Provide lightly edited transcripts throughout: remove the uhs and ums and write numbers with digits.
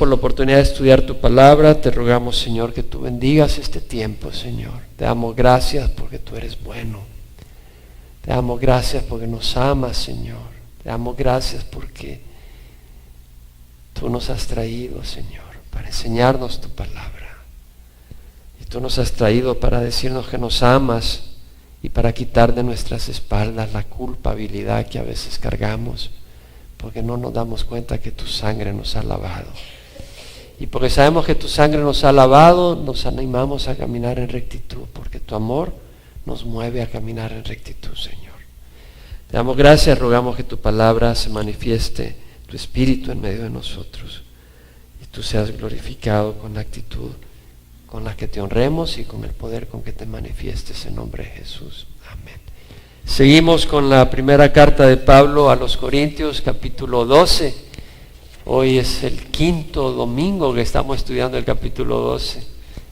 por la oportunidad de estudiar tu palabra. Te rogamos, Señor, que tú bendigas este tiempo, Señor. Te damos gracias porque tú eres bueno. Te damos gracias porque nos amas, Señor. Te damos gracias porque tú nos has traído, Señor, para enseñarnos tu palabra. Y tú nos has traído para decirnos que nos amas y para quitar de nuestras espaldas la culpabilidad que a veces cargamos, porque no nos damos cuenta que tu sangre nos ha lavado. Y porque sabemos que tu sangre nos ha lavado, nos animamos a caminar en rectitud, porque tu amor nos mueve a caminar en rectitud, Señor. Te damos gracias, rogamos que tu palabra se manifieste, tu espíritu en medio de nosotros, y tú seas glorificado con la actitud con la que te honremos y con el poder con que te manifiestes, en nombre de Jesús. Amén. Seguimos con la primera carta de Pablo a los Corintios, capítulo 12. Hoy es el quinto domingo que estamos estudiando el capítulo 12.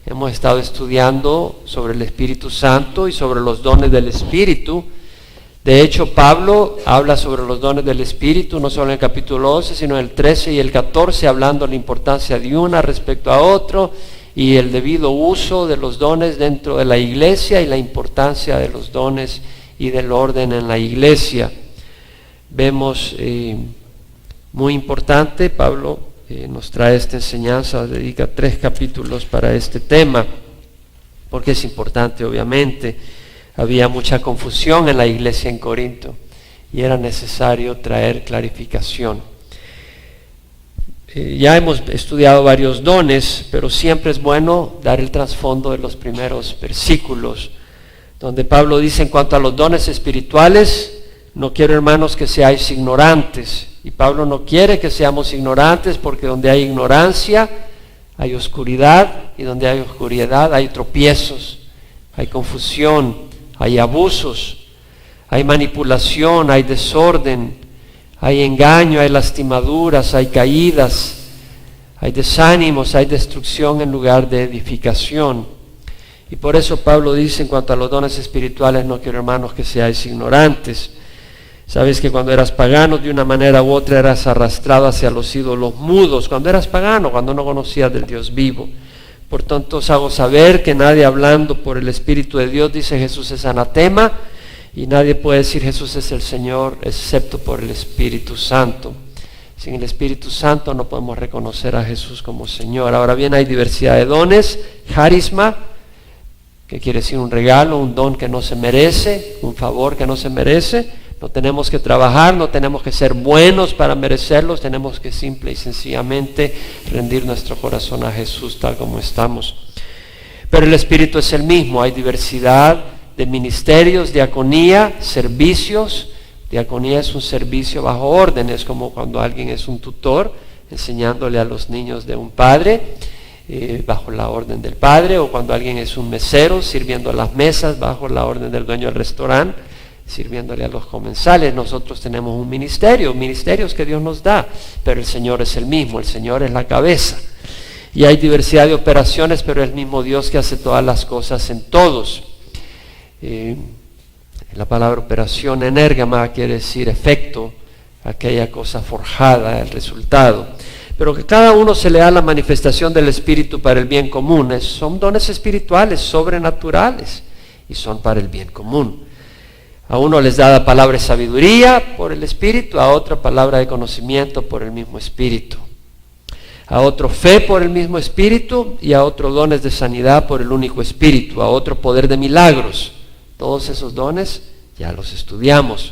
Hemos estado estudiando sobre el Espíritu Santo y sobre los dones del Espíritu. De hecho, Pablo habla sobre los dones del Espíritu, no solo en el capítulo 12, sino en el 13 y el 14, hablando de la importancia de una respecto a otro, y el debido uso de los dones dentro de la iglesia y la importancia de los dones y del orden en la iglesia. Vemos muy importante, Pablo nos trae esta enseñanza, dedica 3 capítulos para este tema, porque es importante, obviamente. Había mucha confusión en la iglesia en Corinto y era necesario traer clarificación. Ya hemos estudiado varios dones, pero siempre es bueno dar el trasfondo de los primeros versículos, donde Pablo dice: en cuanto a los dones espirituales, no quiero, hermanos, que seáis ignorantes. Y Pablo no quiere que seamos ignorantes, porque donde hay ignorancia hay oscuridad, y donde hay oscuridad hay tropiezos, hay confusión, hay abusos, hay manipulación, hay desorden, hay engaño, hay lastimaduras, hay caídas, hay desánimos, hay destrucción en lugar de edificación. Y por eso Pablo dice: en cuanto a los dones espirituales, no quiero, hermanos, que seáis ignorantes. Sabes que cuando eras pagano, de una manera u otra eras arrastrado hacia los ídolos mudos. Cuando eras pagano, cuando no conocías del Dios vivo. Por tanto, os hago saber que nadie hablando por el Espíritu de Dios dice Jesús es anatema, y nadie puede decir Jesús es el Señor excepto por el Espíritu Santo. Sin el Espíritu Santo no podemos reconocer a Jesús como Señor. Ahora bien, hay diversidad de dones. Carisma, que quiere decir un regalo, un don que no se merece, un favor que no se merece. No tenemos que trabajar, no tenemos que ser buenos para merecerlos, tenemos que simple y sencillamente rendir nuestro corazón a Jesús tal como estamos. Pero el Espíritu es el mismo. Hay diversidad de ministerios, diaconía, servicios. Diaconía es un servicio bajo orden, es como cuando alguien es un tutor enseñándole a los niños de un padre, bajo la orden del padre, o cuando alguien es un mesero sirviendo a las mesas bajo la orden del dueño del restaurante, sirviéndole a los comensales. Nosotros tenemos un ministerio, ministerios que Dios nos da, pero el Señor es el mismo, el Señor es la cabeza. Y hay diversidad de operaciones, pero es el mismo Dios que hace todas las cosas en todos. La palabra operación, energama, quiere decir efecto, aquella cosa forjada, el resultado. Pero que cada uno se le da la manifestación del Espíritu para el bien común. Son dones espirituales, sobrenaturales, y son para el bien común. A uno les da la palabra de sabiduría por el Espíritu, a otra palabra de conocimiento por el mismo Espíritu. A otro fe por el mismo Espíritu, y a otro dones de sanidad por el único Espíritu. A otro poder de milagros. Todos esos dones ya los estudiamos.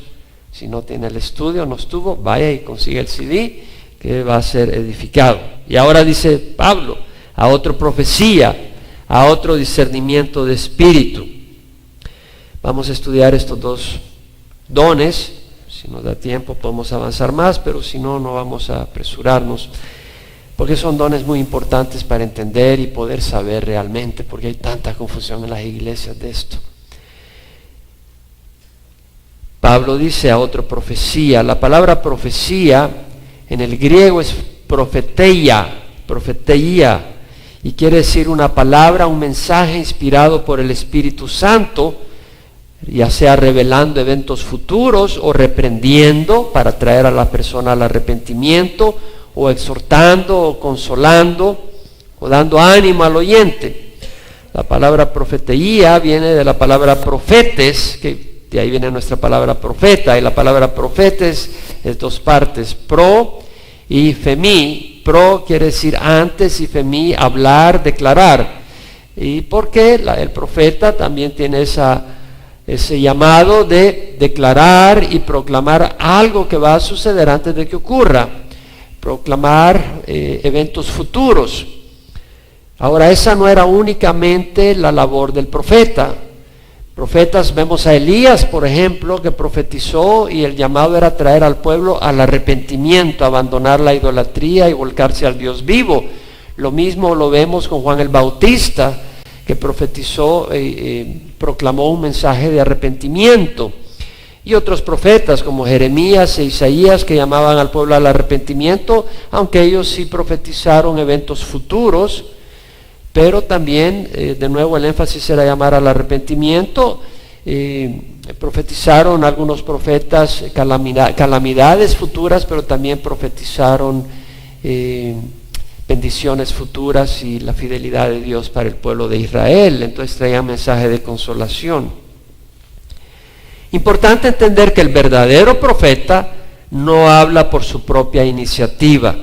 Si no tiene el estudio, no estuvo, vaya y consiga el CD que va a ser edificado. Y ahora dice Pablo: a otro profecía, a otro discernimiento de espíritu. Vamos a estudiar estos 2 dones. Si nos da tiempo podemos avanzar más, pero si no, no vamos a apresurarnos, porque son dones muy importantes para entender y poder saber realmente, porque hay tanta confusión en las iglesias de esto. Pablo dice: a otro profecía. La palabra profecía en el griego es profeteia, y quiere decir una palabra, un mensaje inspirado por el Espíritu Santo, ya sea revelando eventos futuros o reprendiendo para traer a la persona al arrepentimiento, o exhortando, o consolando, o dando ánimo al oyente. La palabra profeteía viene de la palabra profetes, que de ahí viene nuestra palabra profeta, y la palabra profetes es dos partes, pro y femí. Pro quiere decir antes y femí, hablar, declarar. Y porque el profeta también tiene ese llamado de declarar y proclamar algo que va a suceder antes de que ocurra, proclamar eventos futuros. Ahora, esa no era únicamente la labor del profeta. Profetas, vemos a Elías, por ejemplo, que profetizó y el llamado era traer al pueblo al arrepentimiento, abandonar la idolatría y volcarse al Dios vivo. Lo mismo lo vemos con Juan el Bautista, que profetizó, proclamó un mensaje de arrepentimiento. Y otros profetas como Jeremías e Isaías que llamaban al pueblo al arrepentimiento, aunque ellos sí profetizaron eventos futuros, pero también, de nuevo, el énfasis era llamar al arrepentimiento. Profetizaron algunos profetas calamidades futuras, pero también profetizaron bendiciones futuras y la fidelidad de Dios para el pueblo de Israel. Entonces traían mensaje de consolación. Importante entender que el verdadero profeta no habla por su propia iniciativa,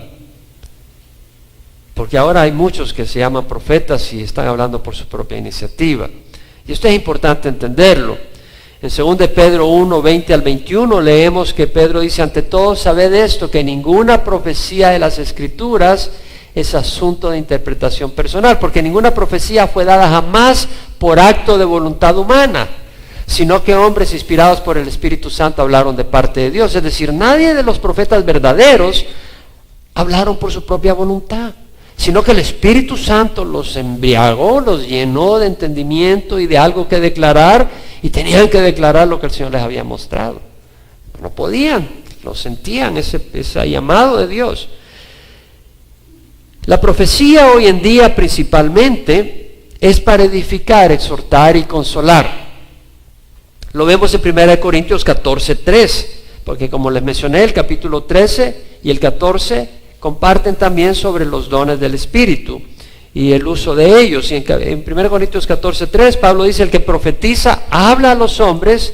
porque ahora hay muchos que se llaman profetas y están hablando por su propia iniciativa. Y esto es importante entenderlo. En 2 Pedro 1, 20 al 21 leemos que Pedro dice: ante todo sabed esto, que ninguna profecía de las Escrituras es asunto de interpretación personal, porque ninguna profecía fue dada jamás por acto de voluntad humana, sino que hombres inspirados por el Espíritu Santo hablaron de parte de Dios. Es decir, nadie de los profetas verdaderos hablaron por su propia voluntad, sino que el Espíritu Santo los embriagó, los llenó de entendimiento y de algo que declarar, y tenían que declarar lo que el Señor les había mostrado. No podían, lo sentían, ese llamado de Dios. La profecía hoy en día principalmente es para edificar, exhortar y consolar. Lo vemos en 1 Corintios 14:3, porque como les mencioné, el capítulo 13 y el 14 comparten también sobre los dones del Espíritu y el uso de ellos. Y en 1 Corintios 14:3 Pablo dice: el que profetiza habla a los hombres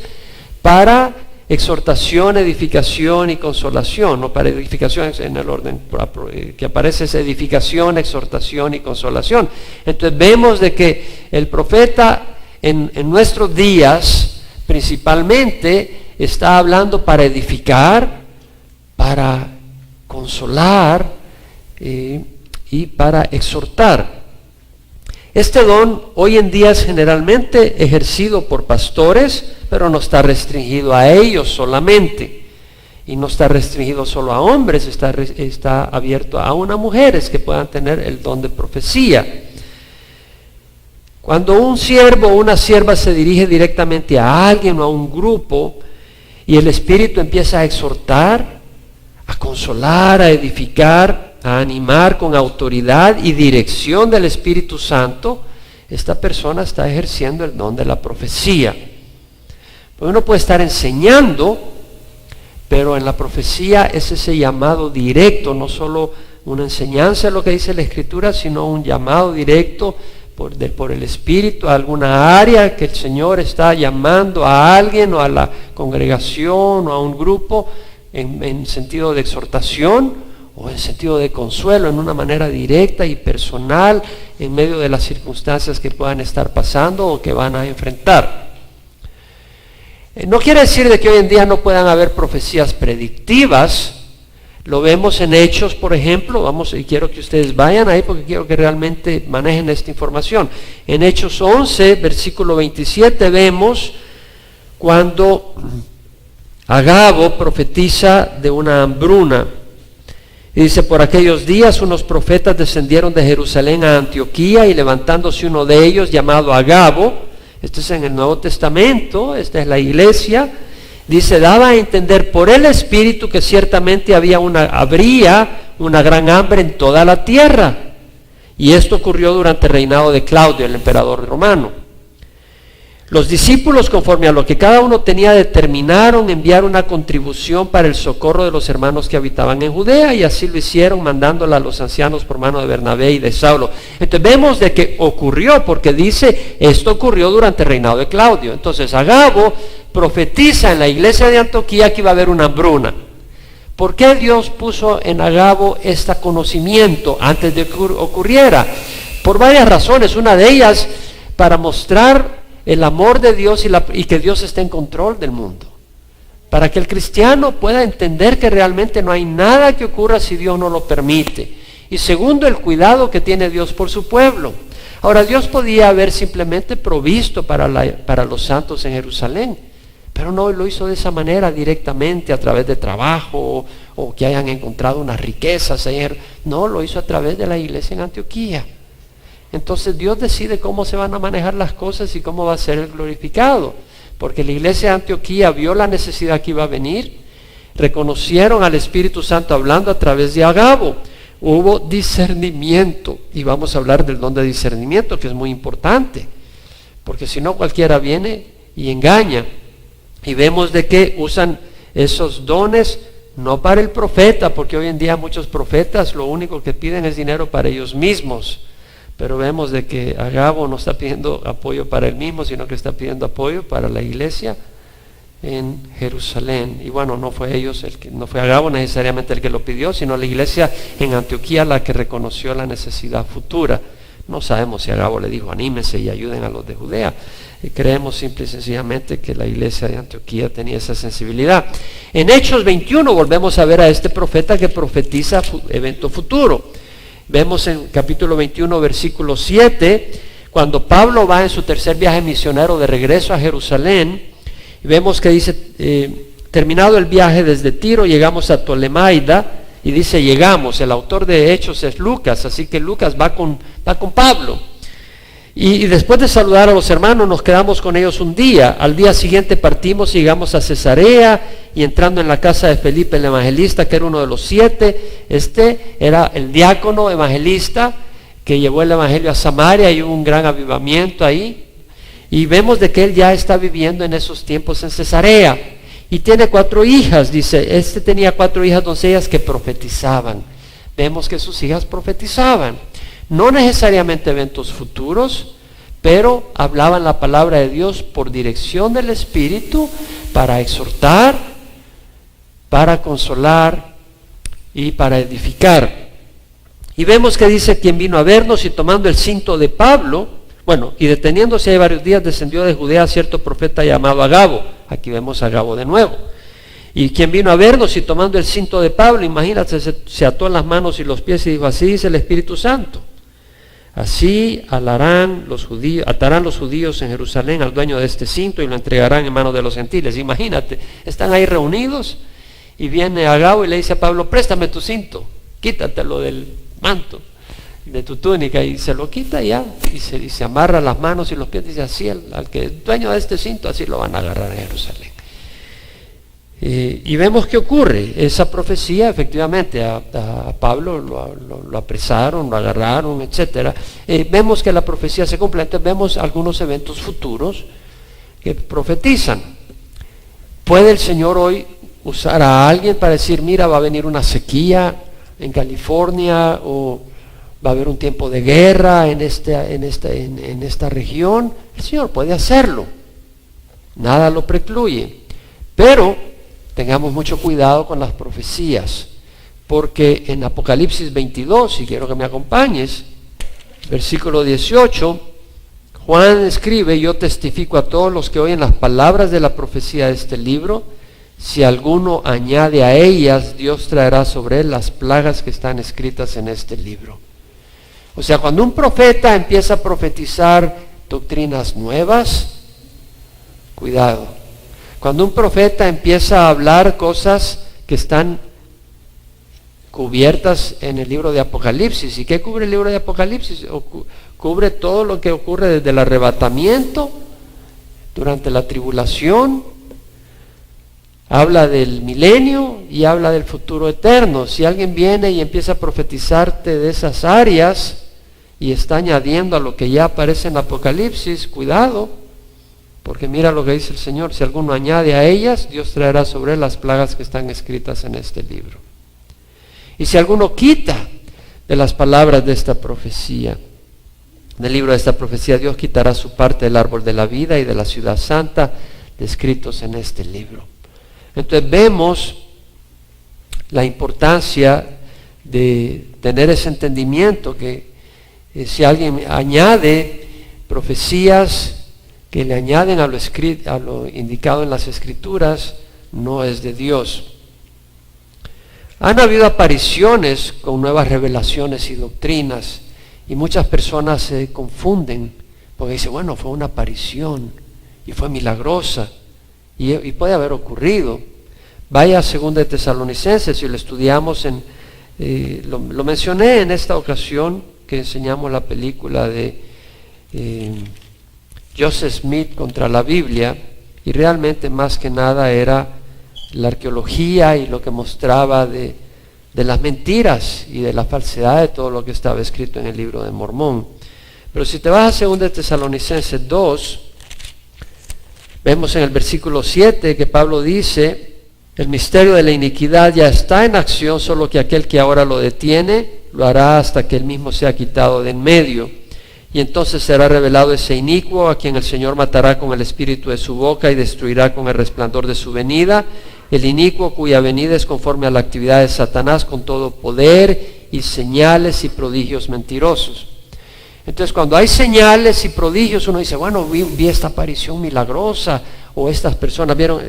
para exhortación, edificación y consolación. No para edificación en el orden que aparece, es edificación, exhortación y consolación. Entonces vemos de que el profeta en nuestros días principalmente está hablando para edificar, para consolar y para exhortar. Este don hoy en día es generalmente ejercido por pastores, pero no está restringido a ellos solamente, y no está restringido solo a hombres, está abierto a mujeres que puedan tener el don de profecía. Cuando un siervo o una sierva se dirige directamente a alguien o a un grupo y el Espíritu empieza a exhortar, a consolar, a edificar, a animar con autoridad y dirección del Espíritu Santo, esta persona está ejerciendo el don de la profecía. Porque uno puede estar enseñando, pero en la profecía es ese llamado directo, no solo una enseñanza de lo que dice la Escritura, sino un llamado directo por el Espíritu a alguna área que el Señor está llamando a alguien o a la congregación o a un grupo en sentido de exhortación o en sentido de consuelo, en una manera directa y personal en medio de las circunstancias que puedan estar pasando o que van a enfrentar. No quiere decir de que hoy en día no puedan haber profecías predictivas. Lo vemos en Hechos, por ejemplo. Y quiero que ustedes vayan ahí porque quiero que realmente manejen esta información. En Hechos 11, versículo 27, vemos cuando Agabo profetiza de una hambruna. Y dice: por aquellos días unos profetas descendieron de Jerusalén a Antioquía, y levantándose uno de ellos, llamado Agabo, esto es en el Nuevo Testamento, esta es la iglesia, dice, daba a entender por el Espíritu que ciertamente habría una gran hambre en toda la tierra. Y esto ocurrió durante el reinado de Claudio, el emperador romano. Los discípulos, conforme a lo que cada uno tenía, determinaron enviar una contribución para el socorro de los hermanos que habitaban en Judea, y así lo hicieron, mandándola a los ancianos por mano de Bernabé y de Saulo. Entonces vemos de que ocurrió, porque dice, esto ocurrió durante el reinado de Claudio. Entonces Agabo profetiza en la iglesia de Antioquía que iba a haber una hambruna. ¿Por qué Dios puso en Agabo este conocimiento antes de que ocurriera? Por varias razones. Una de ellas, para mostrar el amor de Dios y que Dios está en control del mundo. Para que el cristiano pueda entender que realmente no hay nada que ocurra si Dios no lo permite. Y segundo, el cuidado que tiene Dios por su pueblo. Ahora, Dios podía haber simplemente provisto para los santos en Jerusalén, pero no lo hizo de esa manera directamente a través de trabajo o que hayan encontrado unas riquezas. No, lo hizo a través de la iglesia en Antioquía. Entonces Dios decide cómo se van a manejar las cosas y cómo va a ser el glorificado. Porque la iglesia de Antioquía vio la necesidad que iba a venir, reconocieron al Espíritu Santo hablando a través de Agabo. Hubo discernimiento, y vamos a hablar del don de discernimiento, que es muy importante, porque si no cualquiera viene y engaña. Y vemos de que usan esos dones no para el profeta, porque hoy en día muchos profetas lo único que piden es dinero para ellos mismos. Pero vemos de que Agabo no está pidiendo apoyo para él mismo, sino que está pidiendo apoyo para la iglesia en Jerusalén. Y bueno, no fue Agabo necesariamente el que lo pidió, sino la iglesia en Antioquía la que reconoció la necesidad futura. No sabemos si Agabo le dijo, anímense y ayuden a los de Judea. Y creemos simple y sencillamente que la iglesia de Antioquía tenía esa sensibilidad. En Hechos 21 volvemos a ver a este profeta que profetiza evento futuro. Vemos en capítulo 21, versículo 7, cuando Pablo va en su tercer viaje misionero de regreso a Jerusalén, y vemos que dice, terminado el viaje desde Tiro, llegamos a Tolemaida, y dice llegamos, el autor de Hechos es Lucas, así que Lucas va con Pablo. Y después de saludar a los hermanos, nos quedamos con ellos un día. Al día siguiente partimos y llegamos a Cesarea, y entrando en la casa de Felipe el evangelista, que era uno de los 7, este era el diácono evangelista que llevó el evangelio a Samaria, y hubo un gran avivamiento ahí. Y vemos de que él ya está viviendo en esos tiempos en Cesarea. Y tiene 4 hijas, dice, este tenía 4 hijas doncellas que profetizaban. Vemos que sus hijas profetizaban. No necesariamente eventos futuros, pero hablaban la palabra de Dios por dirección del Espíritu para exhortar, para consolar y para edificar. Y vemos que dice, quien vino a vernos, y tomando el cinto de Pablo, y deteniéndose ahí varios días, descendió de Judea cierto profeta llamado Agabo. Aquí vemos a Agabo de nuevo. Y quien vino a vernos, y tomando el cinto de Pablo, imagínate, se ató las manos y los pies y dijo, así dice el Espíritu Santo. Así atarán los judíos en Jerusalén al dueño de este cinto y lo entregarán en manos de los gentiles. Imagínate, están ahí reunidos y viene Agabo y le dice a Pablo, préstame tu cinto, quítatelo del manto, de tu túnica, y se lo quita ya, y se amarra las manos y los pies, dice, así al que es dueño de este cinto, así lo van a agarrar en Jerusalén. Y vemos que ocurre esa profecía. Efectivamente a Pablo lo apresaron, lo agarraron, etc. Vemos que la profecía se cumple. Entonces vemos algunos eventos futuros que profetizan. ¿Puede el Señor hoy usar a alguien para decir, mira, va a venir una sequía en California, o va a haber un tiempo de guerra en esta región? El Señor puede hacerlo, nada lo precluye, pero tengamos mucho cuidado con las profecías, porque en Apocalipsis 22, si quiero que me acompañes, versículo 18, Juan escribe, yo testifico a todos los que oyen las palabras de la profecía de este libro, si alguno añade a ellas, Dios traerá sobre él las plagas que están escritas en este libro. O sea, cuando un profeta empieza a profetizar doctrinas nuevas, cuidado. Cuando un profeta empieza a hablar cosas que están cubiertas en el libro de Apocalipsis. ¿Y qué cubre el libro de Apocalipsis? Cubre todo lo que ocurre desde el arrebatamiento, durante la tribulación, habla del milenio y habla del futuro eterno. Si alguien viene y empieza a profetizarte de esas áreas y está añadiendo a lo que ya aparece en Apocalipsis, cuidado, Porque mira lo que dice el Señor: si alguno añade a ellas, Dios traerá sobre él las plagas que están escritas en este libro. Y si alguno quita de las palabras de esta profecía, del libro de esta profecía, Dios quitará su parte del árbol de la vida y de la ciudad santa descritos en este libro. Entonces vemos la importancia de tener ese entendimiento que si alguien añade profecías que le añaden a lo indicado en las Escrituras, no es de Dios. Han habido apariciones con nuevas revelaciones y doctrinas, y muchas personas se confunden porque dicen, bueno, fue una aparición y fue milagrosa y puede haber ocurrido. Vaya a 2 de Tesalonicenses, si lo estudiamos lo mencioné en esta ocasión que enseñamos la película de Joseph Smith contra la Biblia, y realmente más que nada era la arqueología y lo que mostraba de las mentiras y de la falsedad de todo lo que estaba escrito en el libro de Mormón. Pero si te vas a 2 de Tesalonicenses 2, vemos en el versículo 7 que Pablo dice: el misterio de la iniquidad ya está en acción, solo que aquel que ahora lo detiene lo hará hasta que él mismo sea quitado de en medio. Y entonces será revelado ese inicuo, a quien el Señor matará con el espíritu de su boca y destruirá con el resplandor de su venida. El inicuo cuya venida es conforme a la actividad de Satanás con todo poder y señales y prodigios mentirosos. Entonces, cuando hay señales y prodigios, uno dice, bueno, vi esta aparición milagrosa, o estas personas vieron.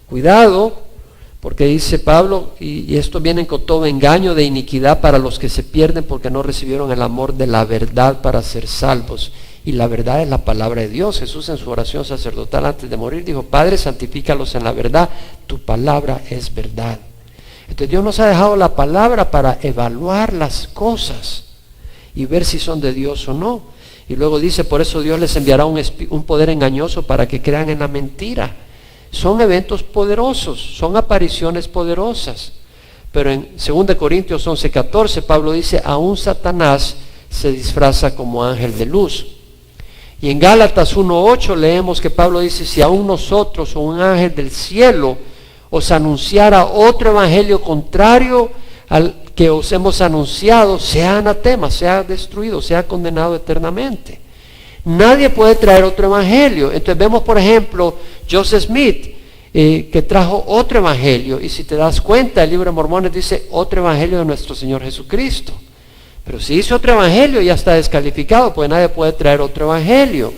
Cuidado, porque dice Pablo, y esto viene con todo engaño de iniquidad para los que se pierden porque no recibieron el amor de la verdad para ser salvos. Y la verdad es la palabra de Dios. Jesús, en su oración sacerdotal antes de morir, dijo: Padre, santifícalos en la verdad, tu palabra es verdad. Entonces Dios nos ha dejado la palabra para evaluar las cosas y ver si son de Dios o no. Y luego dice, por eso Dios les enviará un poder engañoso para que crean en la mentira. Son eventos poderosos, son apariciones poderosas. Pero en 2 Corintios 11:14 Pablo dice, aún Satanás se disfraza como ángel de luz. Y en Gálatas 1:8 leemos que Pablo dice, si aún nosotros o un ángel del cielo os anunciara otro evangelio contrario al que os hemos anunciado, sea anatema, sea destruido, sea condenado eternamente. Nadie puede traer otro evangelio. Entonces vemos, por ejemplo, Joseph Smith, que trajo otro evangelio, y si te das cuenta, el libro de Mormones dice otro evangelio de nuestro Señor Jesucristo. Pero si dice otro evangelio, ya está descalificado, pues nadie puede traer otro evangelio.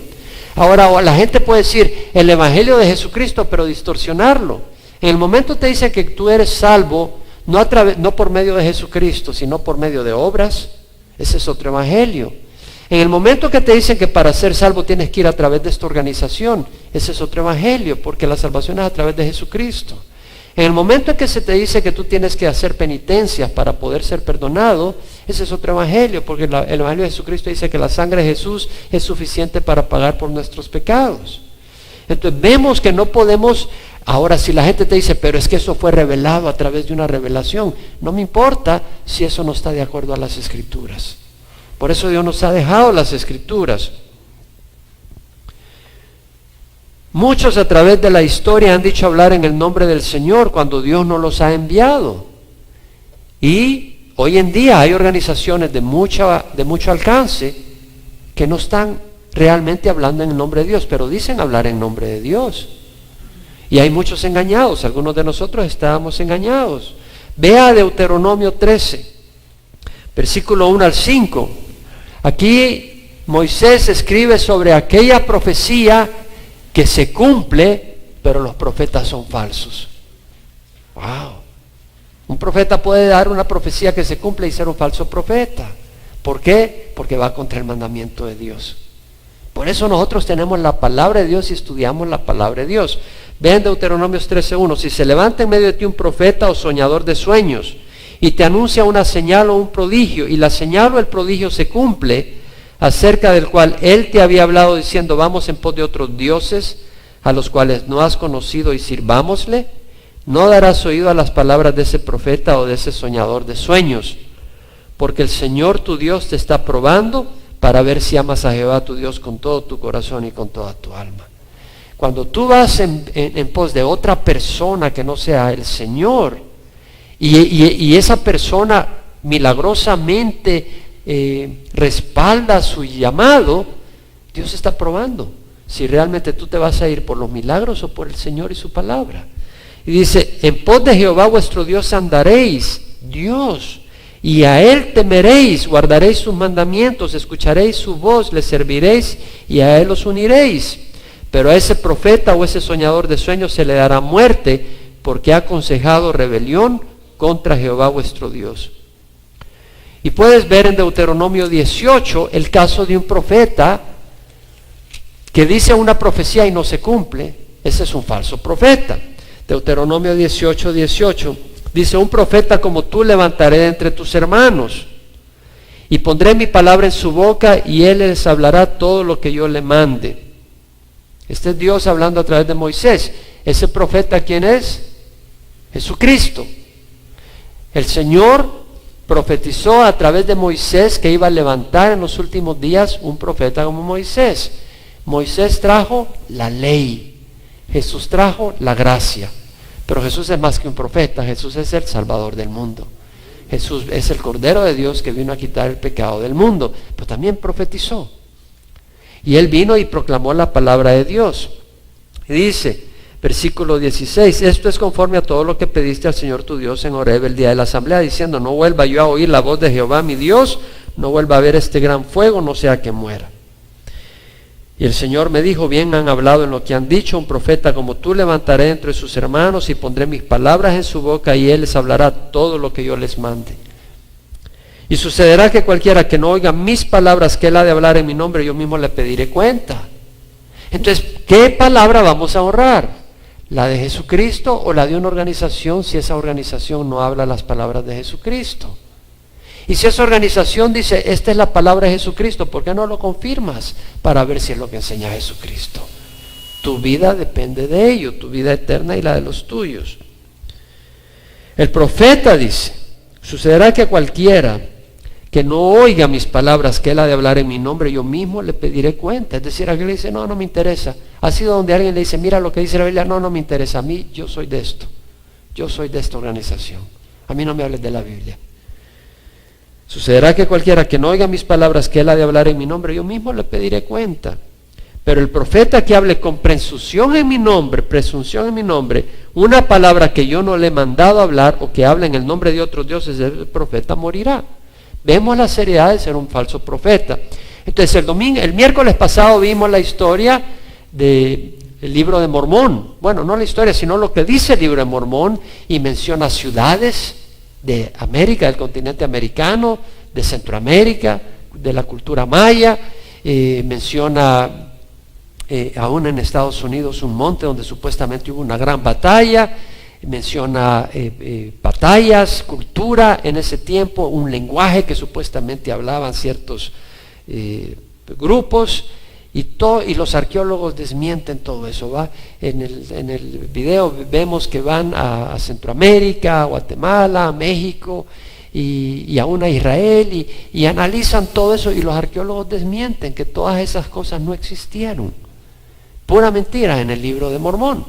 Ahora, la gente puede decir el evangelio de Jesucristo, pero distorsionarlo. En el momento te dice que tú eres salvo, no por medio de Jesucristo, sino por medio de obras, ese es otro evangelio. En el momento que te dicen que para ser salvo tienes que ir a través de esta organización, ese es otro evangelio, porque la salvación es a través de Jesucristo. En el momento en que se te dice que tú tienes que hacer penitencias para poder ser perdonado, ese es otro evangelio, porque el evangelio de Jesucristo dice que la sangre de Jesús es suficiente para pagar por nuestros pecados. Entonces vemos que no podemos. Ahora, si la gente te dice, pero es que eso fue revelado a través de una revelación, no me importa si eso no está de acuerdo a las Escrituras. Por eso Dios nos ha dejado las Escrituras. Muchos a través de la historia han dicho hablar en el nombre del Señor cuando Dios no los ha enviado. Y hoy en día hay organizaciones de mucho alcance que no están realmente hablando en el nombre de Dios, pero dicen hablar en nombre de Dios. Y hay muchos engañados, algunos de nosotros estábamos engañados. Vea Deuteronomio 13, versículo 1 al 5. Aquí Moisés escribe sobre aquella profecía que se cumple, pero los profetas son falsos. ¡Wow! Un profeta puede dar una profecía que se cumple y ser un falso profeta. ¿Por qué? Porque va contra el mandamiento de Dios. Por eso nosotros tenemos la palabra de Dios y estudiamos la palabra de Dios. Vean Deuteronomio 13:1. Si se levanta en medio de ti un profeta o soñador de sueños y te anuncia una señal o un prodigio, y la señal o el prodigio se cumple, acerca del cual él te había hablado diciendo, vamos en pos de otros dioses a los cuales no has conocido y sirvámosle, no darás oído a las palabras de ese profeta o de ese soñador de sueños, porque el Señor tu Dios te está probando para ver si amas a Jehová tu Dios con todo tu corazón y con toda tu alma. Cuando tú vas en pos de otra persona que no sea el Señor, y esa persona milagrosamente respalda su llamado, Dios está probando si realmente tú te vas a ir por los milagros o por el Señor y su palabra. Y dice, en pos de Jehová vuestro Dios andaréis, Dios, y a Él temeréis, guardaréis sus mandamientos, escucharéis su voz, le serviréis y a Él os uniréis. Pero a ese profeta o ese soñador de sueños se le dará muerte, porque ha aconsejado rebelión contra Jehová vuestro Dios. Y puedes ver en Deuteronomio 18 el caso de un profeta que dice una profecía y no se cumple. Ese es un falso profeta. Deuteronomio 18:18 dice, un profeta como tú levantaré de entre tus hermanos, y pondré mi palabra en su boca, y él les hablará todo lo que yo le mande. Este es Dios hablando a través de Moisés. ¿Ese profeta quién es? Jesucristo. El Señor profetizó a través de Moisés que iba a levantar en los últimos días un profeta como Moisés. Moisés trajo la ley, Jesús trajo la gracia. Pero Jesús es más que un profeta, Jesús es el Salvador del mundo. Jesús es el Cordero de Dios que vino a quitar el pecado del mundo, pero también profetizó. Y Él vino y proclamó la palabra de Dios. Y dice, versículo 16, esto es conforme a todo lo que pediste al Señor tu Dios en Horeb el día de la asamblea, diciendo, no vuelva yo a oír la voz de Jehová mi Dios, no vuelva a ver este gran fuego, no sea que muera. Y el Señor me dijo, bien han hablado en lo que han dicho, un profeta como tú levantaré entre sus hermanos y pondré mis palabras en su boca y él les hablará todo lo que yo les mande. Y sucederá que cualquiera que no oiga mis palabras que él ha de hablar en mi nombre, yo mismo le pediré cuenta. Entonces, ¿qué palabra vamos a honrar? ¿La de Jesucristo o la de una organización si esa organización no habla las palabras de Jesucristo? Y si esa organización dice, esta es la palabra de Jesucristo, ¿por qué no lo confirmas para ver si es lo que enseña Jesucristo? Tu vida depende de ello, tu vida eterna y la de los tuyos. El profeta dice, sucederá que cualquiera que no oiga mis palabras que él ha de hablar en mi nombre, yo mismo le pediré cuenta. Es decir, alguien le dice, no me interesa. Ha sido donde alguien le dice, mira lo que dice la Biblia, no me interesa. A mí, yo soy de esto. Yo soy de esta organización. A mí no me hables de la Biblia. Sucederá que cualquiera que no oiga mis palabras que él ha de hablar en mi nombre, yo mismo le pediré cuenta. Pero el profeta que hable con presunción en mi nombre, una palabra que yo no le he mandado hablar o que hable en el nombre de otros dioses, el profeta morirá. Vemos la seriedad de ser un falso profeta. Entonces el miércoles pasado vimos la historia del libro de Mormón. Bueno, no la historia, sino lo que dice el libro de Mormón, y menciona ciudades de América, del continente americano, de Centroamérica, de la cultura maya, menciona aún en Estados Unidos un monte donde supuestamente hubo una gran batalla, menciona batallas, cultura en ese tiempo, un lenguaje que supuestamente hablaban ciertos grupos, y los arqueólogos desmienten todo eso. ¿Va? En el video vemos que van a Centroamérica, a Guatemala, a México y aún a Israel y analizan todo eso, y los arqueólogos desmienten que todas esas cosas no existieron. Pura mentira en el libro de Mormón.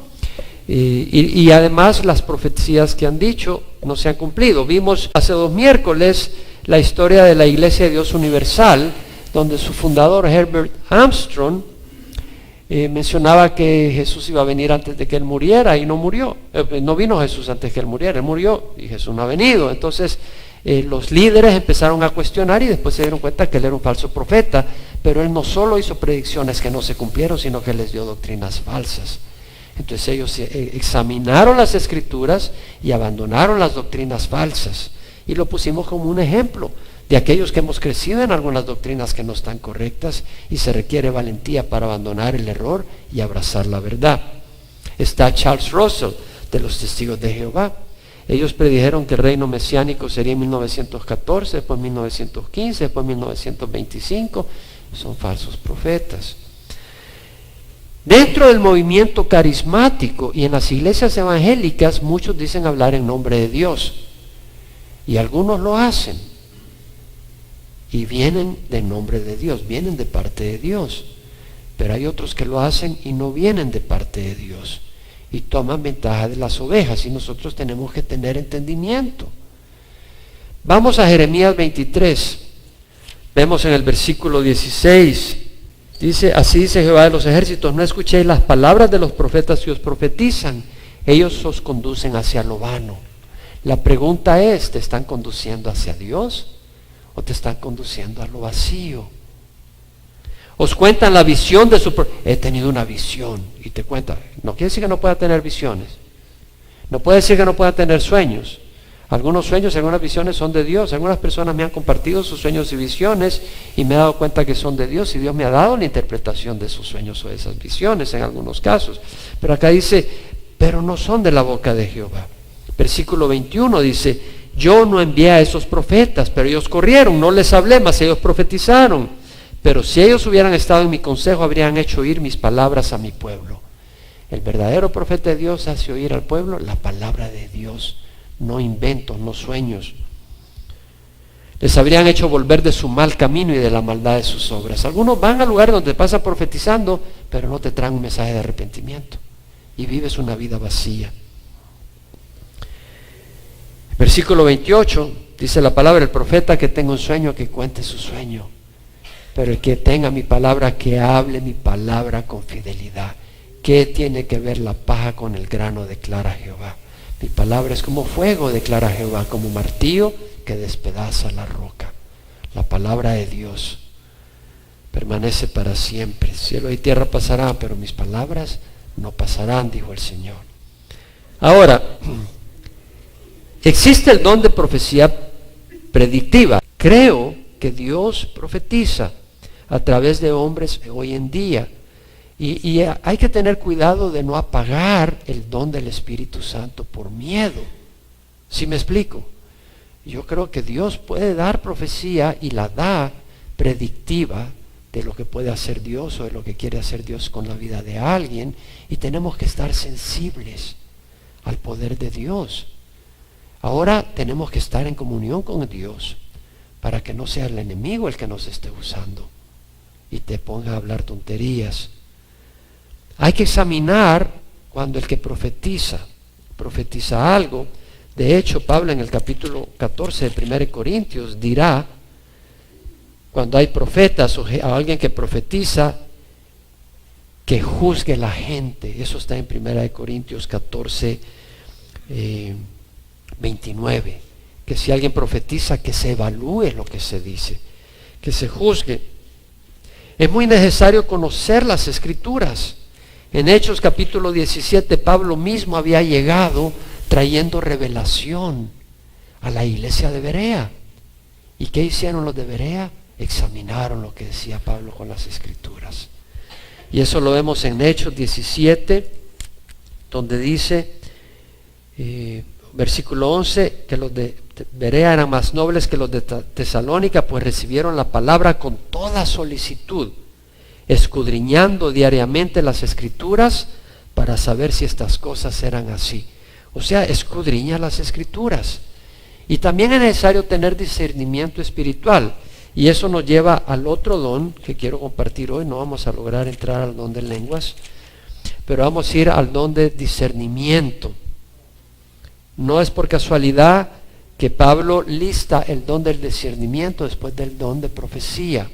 Y además las profecías que han dicho no se han cumplido. Vimos hace 2 miércoles la historia de la Iglesia de Dios Universal, donde su fundador Herbert Armstrong mencionaba que Jesús iba a venir antes de que él muriera, y no murió. No vino Jesús antes que él muriera, él murió y Jesús no ha venido. Entonces los líderes empezaron a cuestionar y después se dieron cuenta que él era un falso profeta, pero él no solo hizo predicciones que no se cumplieron, sino que les dio doctrinas falsas. Entonces ellos examinaron las escrituras y abandonaron las doctrinas falsas, y lo pusimos como un ejemplo de aquellos que hemos crecido en algunas doctrinas que no están correctas, y se requiere valentía para abandonar el error y abrazar la verdad. Está Charles Russell, de los Testigos de Jehová. Ellos predijeron que el reino mesiánico sería en 1914, después 1915, después 1925. Son falsos profetas. Dentro del movimiento carismático y en las iglesias evangélicas, muchos dicen hablar en nombre de Dios, y algunos lo hacen, y vienen del nombre de Dios, vienen de parte de Dios. Pero hay otros que lo hacen y no vienen de parte de Dios y toman ventaja de las ovejas, y nosotros tenemos que tener entendimiento. Vamos a Jeremías 23. Vemos en el versículo 16. Dice, así dice Jehová de los ejércitos: no escuchéis las palabras de los profetas que os profetizan, ellos os conducen hacia lo vano. La pregunta es, ¿te están conduciendo hacia Dios o te están conduciendo a lo vacío? Os cuentan la visión de he tenido una visión, y te cuenta. No quiere decir que no pueda tener visiones, no puede decir que no pueda tener sueños. Algunos sueños y algunas visiones son de Dios. Algunas personas me han compartido sus sueños y visiones y me he dado cuenta que son de Dios, y Dios me ha dado la interpretación de esos sueños o de esas visiones en algunos casos. Pero acá dice, pero no son de la boca de Jehová. Versículo 21 dice, yo no envié a esos profetas, pero ellos corrieron, no les hablé, mas ellos profetizaron. Pero si ellos hubieran estado en mi consejo, habrían hecho oír mis palabras a mi pueblo. El verdadero profeta de Dios hace oír al pueblo la palabra de Dios, no inventos, no sueños. Les habrían hecho volver de su mal camino y de la maldad de sus obras. Algunos van al lugar donde pasan profetizando, pero no te traen un mensaje de arrepentimiento y vives una vida vacía. Versículo 28 dice la palabra: el profeta que tenga un sueño, que cuente su sueño. Pero el que tenga mi palabra, que hable mi palabra con fidelidad. ¿Qué tiene que ver la paja con el grano? Declara Jehová. Mi palabra es como fuego, declara Jehová, como martillo que despedaza la roca. La palabra de Dios permanece para siempre. Cielo y tierra pasarán, pero mis palabras no pasarán, dijo el Señor. Ahora, existe el don de profecía predictiva. Creo que Dios profetiza a través de hombres hoy en día. Y hay que tener cuidado de no apagar el don del Espíritu Santo por miedo. ¿Sí me explico? Yo creo que Dios puede dar profecía y la da predictiva de lo que puede hacer Dios o de lo que quiere hacer Dios con la vida de alguien, y tenemos que estar sensibles al poder de Dios. Ahora tenemos que estar en comunión con Dios para que no sea el enemigo el que nos esté usando y te ponga a hablar tonterías. Hay que examinar cuando el que profetiza algo. De hecho, Pablo en el capítulo 14 de 1 Corintios dirá, cuando hay profetas o alguien que profetiza, que juzgue la gente. Eso está en 1 Corintios 14, 29. Que si alguien profetiza, que se evalúe lo que se dice, que se juzgue. Es muy necesario conocer las Escrituras. En Hechos capítulo 17, Pablo mismo había llegado trayendo revelación a la iglesia de Berea. ¿Y qué hicieron los de Berea? Examinaron lo que decía Pablo con las Escrituras. Y eso lo vemos en Hechos 17, donde dice, versículo 11, que los de Berea eran más nobles que los de Tesalónica, pues recibieron la palabra con toda solicitud, escudriñando diariamente las Escrituras para saber si estas cosas eran así. O sea, escudriña las Escrituras. Y también es necesario tener discernimiento espiritual. Y eso nos lleva al otro don que quiero compartir hoy. No vamos a lograr entrar al don de lenguas, pero vamos a ir al don de discernimiento. No es por casualidad que Pablo lista el don del discernimiento después del don de profecía.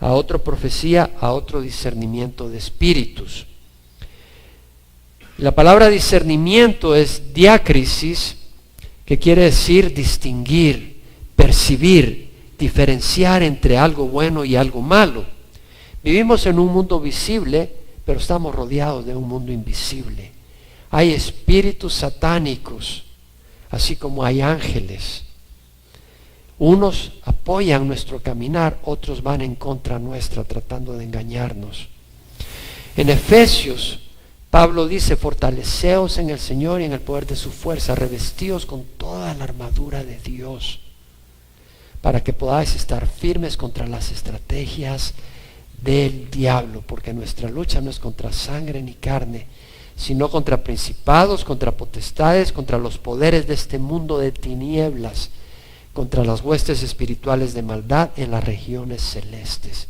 A otro profecía, a otro discernimiento de espíritus. La palabra discernimiento es diácrisis, que quiere decir distinguir, percibir, diferenciar entre algo bueno y algo malo. Vivimos en un mundo visible, pero estamos rodeados de un mundo invisible. Hay espíritus satánicos, así como hay ángeles. Unos apoyan nuestro caminar, otros van en contra nuestra tratando de engañarnos. En Efesios, Pablo dice, fortaleceos en el Señor y en el poder de su fuerza, revestíos con toda la armadura de Dios, para que podáis estar firmes contra las estrategias del diablo, porque nuestra lucha no es contra sangre ni carne, sino contra principados, contra potestades, contra los poderes de este mundo de tinieblas, contra las huestes espirituales de maldad en las regiones celestes.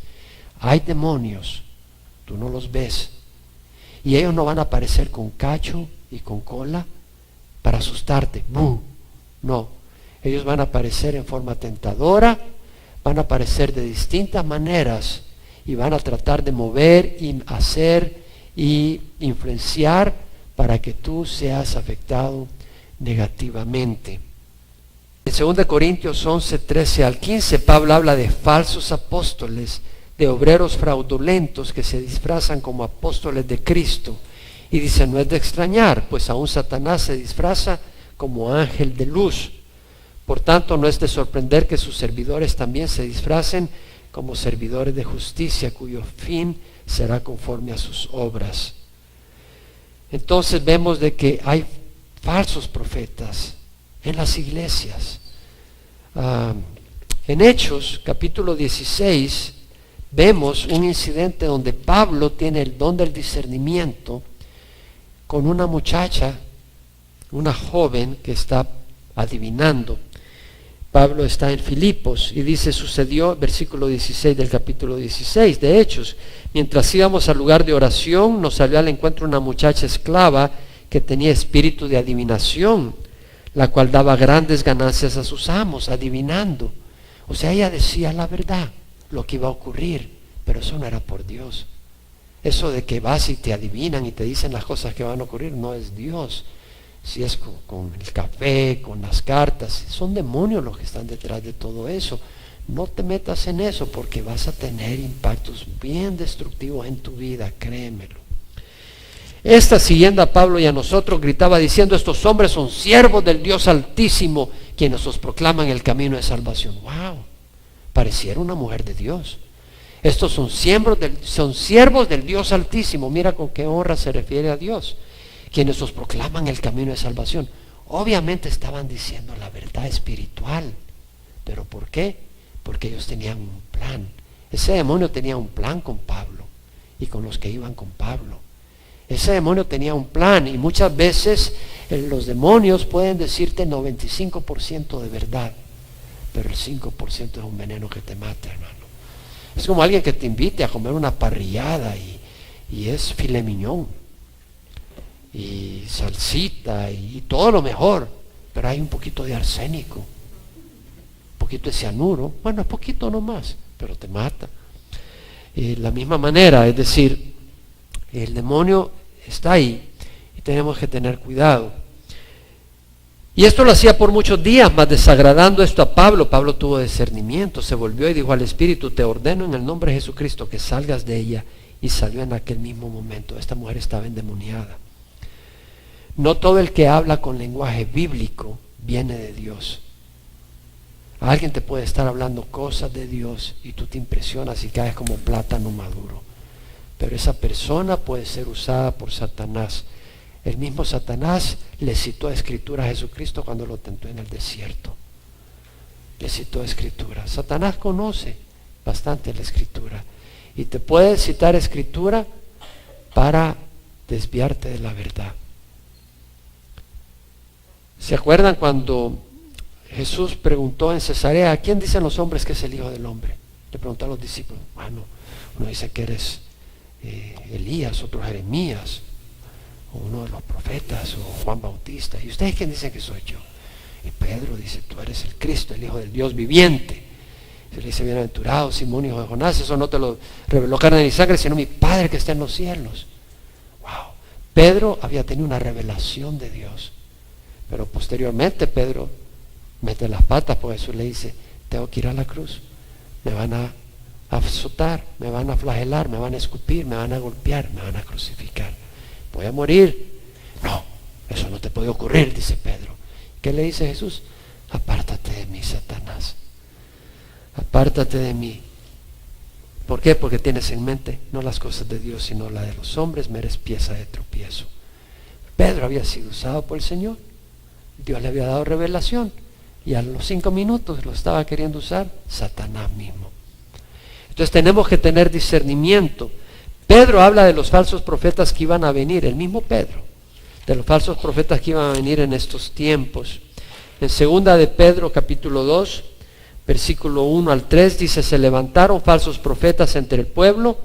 Hay demonios tú no los ves. Y ellos no van a aparecer con cacho y con cola para asustarte. ¡Bum! No, ellos van a aparecer en forma tentadora, van a aparecer de distintas maneras y van a tratar de mover y hacer y influenciar para que tú seas afectado negativamente. En 2 Corintios 11, 13 al 15, Pablo habla de falsos apóstoles, de obreros fraudulentos que se disfrazan como apóstoles de Cristo. Y dice, no es de extrañar, pues aún Satanás se disfraza como ángel de luz. Por tanto, no es de sorprender que sus servidores también se disfracen como servidores de justicia, cuyo fin será conforme a sus obras. Entonces vemos de que hay falsos profetas en las iglesias. En Hechos, capítulo 16, vemos un incidente donde Pablo tiene el don del discernimiento con una muchacha, una joven que está adivinando. Pablo está en Filipos y dice, sucedió, versículo 16 del capítulo 16 de Hechos, mientras íbamos al lugar de oración, nos salió al encuentro una muchacha esclava que tenía espíritu de adivinación, la cual daba grandes ganancias a sus amos, adivinando. O sea, ella decía la verdad, lo que iba a ocurrir, pero eso no era por Dios. Eso de que vas y te adivinan y te dicen las cosas que van a ocurrir, no es Dios. Si es con el café, con las cartas, son demonios los que están detrás de todo eso. No te metas en eso porque vas a tener impactos bien destructivos en tu vida, créemelo. Esta, siguiendo a Pablo y a nosotros, gritaba diciendo, estos hombres son siervos del Dios Altísimo, quienes os proclaman el camino de salvación. ¡Wow! Pareciera una mujer de Dios. Estos son siervos del Dios Altísimo. Mira con qué honra se refiere a Dios. Quienes os proclaman el camino de salvación. Obviamente estaban diciendo la verdad espiritual. ¿Pero por qué? Porque ellos tenían un plan. Ese demonio tenía un plan con Pablo y con los que iban con Pablo. Ese demonio tenía un plan y muchas veces los demonios pueden decirte 95% de verdad, pero el 5% es un veneno que te mata, hermano. Es como alguien que te invite a comer una parrillada y es filet mignon y salsita y todo lo mejor, pero hay un poquito de arsénico, un poquito de cianuro, bueno, es poquito nomás, pero te mata. Y de la misma manera, es decir, el demonio está ahí y tenemos que tener cuidado. Y esto lo hacía por muchos días, mas desagradando esto a Pablo, Pablo tuvo discernimiento, se volvió y dijo al Espíritu, te ordeno en el nombre de Jesucristo que salgas de ella, y salió en aquel mismo momento. Esta mujer estaba endemoniada. No todo el que habla con lenguaje bíblico viene de Dios. Alguien te puede estar hablando cosas de Dios y tú te impresionas y caes como plátano maduro. Pero esa persona puede ser usada por Satanás. El mismo Satanás le citó escritura a Jesucristo cuando lo tentó en el desierto. Le citó escritura. Satanás conoce bastante la escritura y te puede citar escritura para desviarte de la verdad. ¿Se acuerdan cuando Jesús preguntó en Cesarea, ¿a quién dicen los hombres que es el Hijo del Hombre? Le preguntó a los discípulos. Bueno, uno dice que eres Elías, otro Jeremías, o uno de los profetas, o Juan Bautista. ¿Y ustedes quién dicen que soy yo? Y Pedro dice, tú eres el Cristo, el Hijo del Dios viviente. Se le dice, bienaventurado Simón, hijo de Jonás, eso no te lo reveló carne ni sangre, sino mi Padre que está en los cielos. Wow. Pedro había tenido una revelación de Dios, pero posteriormente Pedro mete las patas, porque Jesús le dice, tengo que ir a la cruz, me van a azotar, me van a flagelar, me van a escupir, me van a golpear, me van a crucificar, voy a morir. No, eso no te puede ocurrir, dice Pedro. ¿Qué le dice Jesús? Apártate de mí, Satanás, apártate de mí. ¿Por qué? Porque tienes en mente no las cosas de Dios, sino la de los hombres, me eres pieza de tropiezo. Pedro había sido usado por el Señor, Dios le había dado revelación, y a los 5 minutos lo estaba queriendo usar Satanás mismo. Entonces tenemos que tener discernimiento. Pedro habla de los falsos profetas que iban a venir, el mismo Pedro, de los falsos profetas que iban a venir en estos tiempos. En 2 de Pedro capítulo 2, versículo 1 al 3 dice, se levantaron falsos profetas entre el pueblo,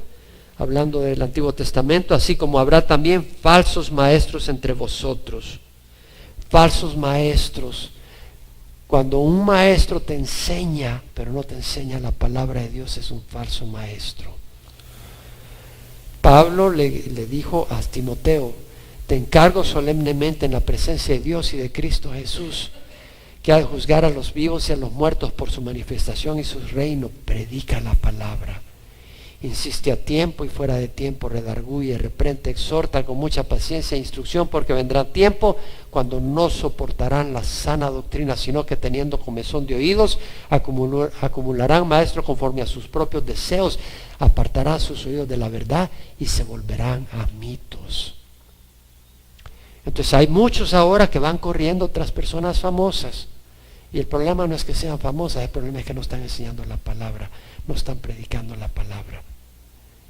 hablando del Antiguo Testamento, así como habrá también falsos maestros entre vosotros. Falsos maestros. Cuando un maestro te enseña, pero no te enseña la palabra de Dios, es un falso maestro. Pablo le dijo a Timoteo: te encargo solemnemente en la presencia de Dios y de Cristo Jesús, que ha de juzgar a los vivos y a los muertos por su manifestación y su reino. Predica la palabra. Insiste a tiempo y fuera de tiempo, redarguye, reprende, exhorta con mucha paciencia e instrucción, porque vendrá tiempo cuando no soportarán la sana doctrina, sino que teniendo comezón de oídos, acumularán maestros conforme a sus propios deseos, apartarán sus oídos de la verdad y se volverán a mitos. Entonces hay muchos ahora que van corriendo tras personas famosas, y el problema no es que sean famosas, el problema es que no están enseñando la palabra, no están predicando la palabra.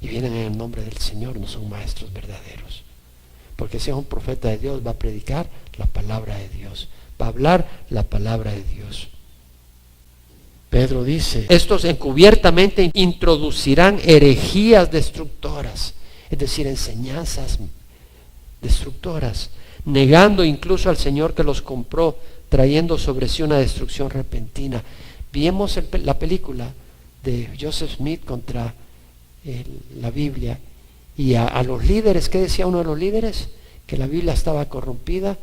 Y vienen en el nombre del Señor, no son maestros verdaderos. Porque si es un profeta de Dios, va a predicar la palabra de Dios, va a hablar la palabra de Dios. Pedro dice: estos encubiertamente introducirán herejías destructoras, es decir, enseñanzas destructoras, negando incluso al Señor que los compró, trayendo sobre sí una destrucción repentina. Vimos la película de Joseph Smith contra la Biblia, y a los líderes, ¿qué decía uno de los líderes? Que la Biblia estaba corrupta,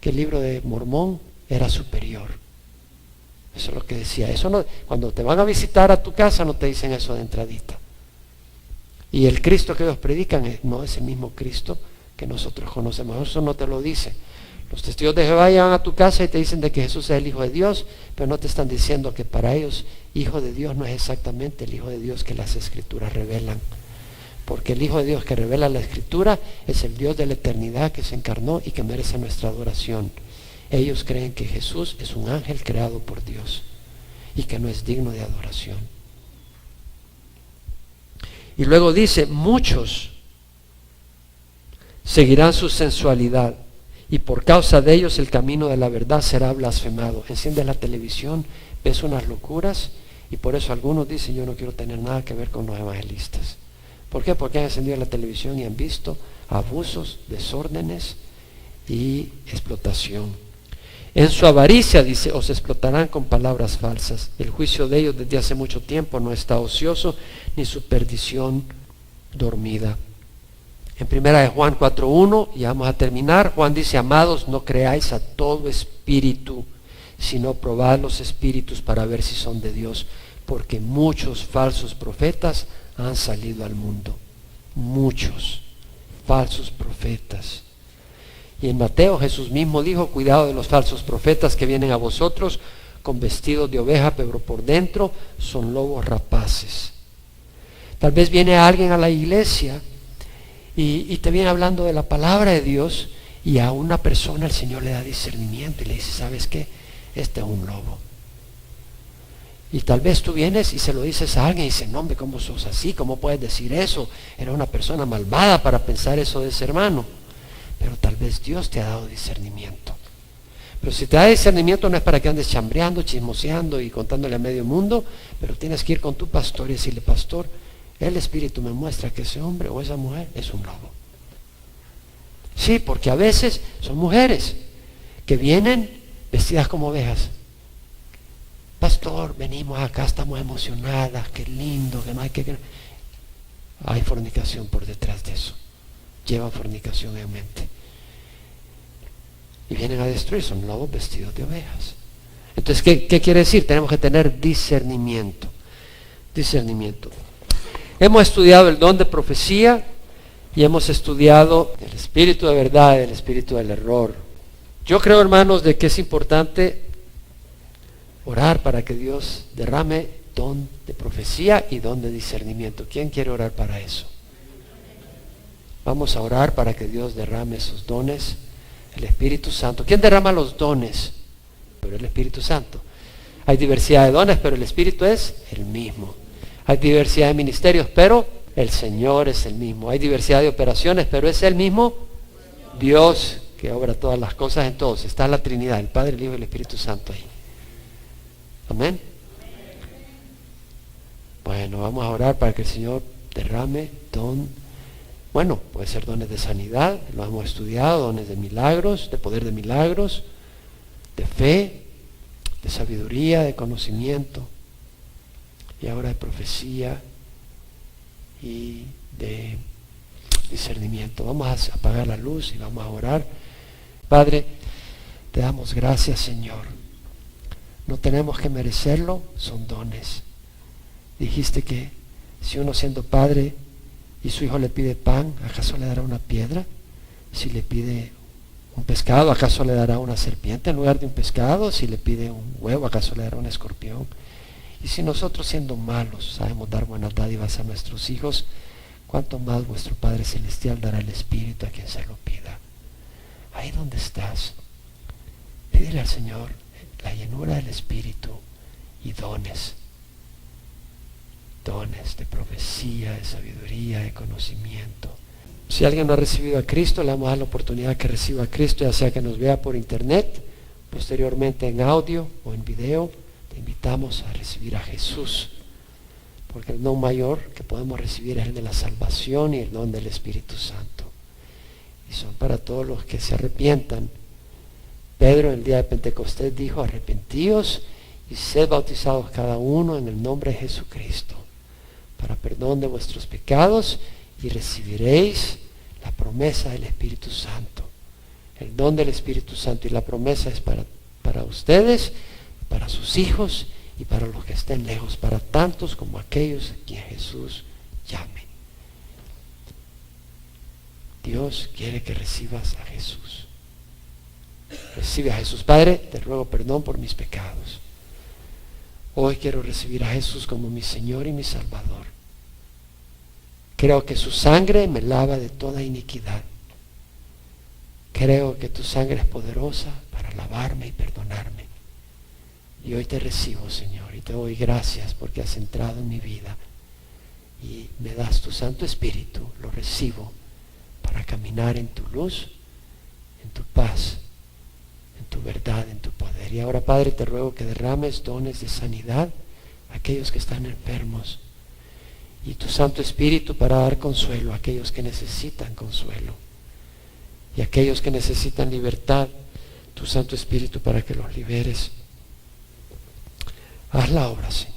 que el libro de Mormón era superior. Eso es lo que decía. Eso no, cuando te van a visitar a tu casa no te dicen eso de entradita. Y el Cristo que ellos predican no es el mismo Cristo que nosotros conocemos. Eso no te lo dice. Los testigos de Jehová llegan a tu casa y te dicen de que Jesús es el Hijo de Dios, pero no te están diciendo que para ellos Hijo de Dios no es exactamente el Hijo de Dios que las Escrituras revelan. Porque el Hijo de Dios que revela la Escritura es el Dios de la eternidad que se encarnó y que merece nuestra adoración. Ellos creen que Jesús es un ángel creado por Dios y que no es digno de adoración. Y luego dice: muchos seguirán su sensualidad, y por causa de ellos el camino de la verdad será blasfemado. Enciendes la televisión, ves unas locuras, y por eso algunos dicen: yo no quiero tener nada que ver con los evangelistas. ¿Por qué? Porque han encendido la televisión y han visto abusos, desórdenes y explotación. En su avaricia, dice, os explotarán con palabras falsas. El juicio de ellos desde hace mucho tiempo no está ocioso, ni su perdición dormida. En primera de Juan 4:1, ya vamos a terminar, Juan dice: amados, no creáis a todo espíritu, sino probad los espíritus para ver si son de Dios, porque muchos falsos profetas han salido al mundo. Muchos falsos profetas. Y en Mateo Jesús mismo dijo: cuidado de los falsos profetas que vienen a vosotros con vestidos de oveja, pero por dentro son lobos rapaces. Tal vez viene alguien a la iglesia y te viene hablando de la palabra de Dios, y a una persona el Señor le da discernimiento y le dice: ¿sabes qué? Este es un lobo. Y tal vez tú vienes y se lo dices a alguien y dices: no, hombre, ¿cómo sos así? ¿Cómo puedes decir eso? Era una persona malvada para pensar eso de ese hermano. Pero tal vez Dios te ha dado discernimiento. Pero si te da discernimiento no es para que andes chambreando, chismoseando y contándole a medio mundo, pero tienes que ir con tu pastor y decirle: pastor, el Espíritu me muestra que ese hombre o esa mujer es un lobo. Sí, porque a veces son mujeres que vienen vestidas como ovejas. Pastor, venimos acá, estamos emocionadas, qué lindo, que no hay que... Hay fornicación por detrás de eso. Llevan fornicación en mente. Y vienen a destruir, son lobos vestidos de ovejas. Entonces, ¿qué quiere decir? Tenemos que tener discernimiento. Discernimiento. Hemos estudiado el don de profecía y hemos estudiado el espíritu de verdad y el espíritu del error. Yo creo, hermanos, de que es importante orar para que Dios derrame don de profecía y don de discernimiento. ¿Quién quiere orar para eso? Vamos a orar para que Dios derrame esos dones, el Espíritu Santo. ¿Quién derrama los dones? Pero el Espíritu Santo. Hay diversidad de dones, pero el Espíritu es el mismo. Hay diversidad de ministerios, pero el Señor es el mismo. Hay diversidad de operaciones, pero es el mismo Dios que obra todas las cosas en todos. Está la Trinidad, el Padre, el Hijo y el Espíritu Santo ahí. Amén. Bueno, vamos a orar para que el Señor derrame don. Bueno, puede ser dones de sanidad, lo hemos estudiado, dones de milagros, de poder de milagros, de fe, de sabiduría, de conocimiento, y ahora de profecía y de discernimiento. Vamos a apagar la luz y vamos a orar. Padre, te damos gracias, Señor. No tenemos que merecerlo, son dones. Dijiste que si uno siendo padre y su hijo le pide pan, ¿acaso le dará una piedra? Si le pide un pescado, ¿acaso le dará una serpiente en lugar de un pescado? Si le pide un huevo, ¿acaso le dará un escorpión? Y si nosotros siendo malos sabemos dar buenas dádivas a nuestros hijos, ¿cuánto más vuestro Padre Celestial dará el Espíritu a quien se lo pida? Ahí donde estás, pídele al Señor la llenura del Espíritu y dones de profecía, de sabiduría, de conocimiento. Si alguien no ha recibido a Cristo, le vamos a dar la oportunidad que reciba a Cristo, ya sea que nos vea por internet, posteriormente en audio o en video. Te invitamos a recibir a Jesús, porque el don mayor que podemos recibir es el de la salvación y el don del Espíritu Santo, y son para todos los que se arrepientan. Pedro el día de Pentecostés dijo: arrepentíos y sed bautizados cada uno en el nombre de Jesucristo para perdón de vuestros pecados, y recibiréis la promesa del Espíritu Santo. El don del Espíritu Santo y la promesa es para ustedes, para sus hijos y para los que estén lejos, para tantos como aquellos a quien Jesús llame. Dios quiere que recibas a Jesús. Recibe a Jesús. Padre, te ruego perdón por mis pecados. Hoy quiero recibir a Jesús como mi Señor y mi Salvador. Creo que su sangre me lava de toda iniquidad. Creo que tu sangre es poderosa para lavarme y perdonarme. Y hoy te recibo, Señor, y te doy gracias porque has entrado en mi vida y me das tu Santo Espíritu. Lo recibo para caminar en tu luz, en tu paz, en tu verdad, en tu poder. Y ahora, Padre, te ruego que derrames dones de sanidad a aquellos que están enfermos, y tu Santo Espíritu para dar consuelo a aquellos que necesitan consuelo, y a aquellos que necesitan libertad, tu Santo Espíritu para que los liberes. Haz la obra, Señor.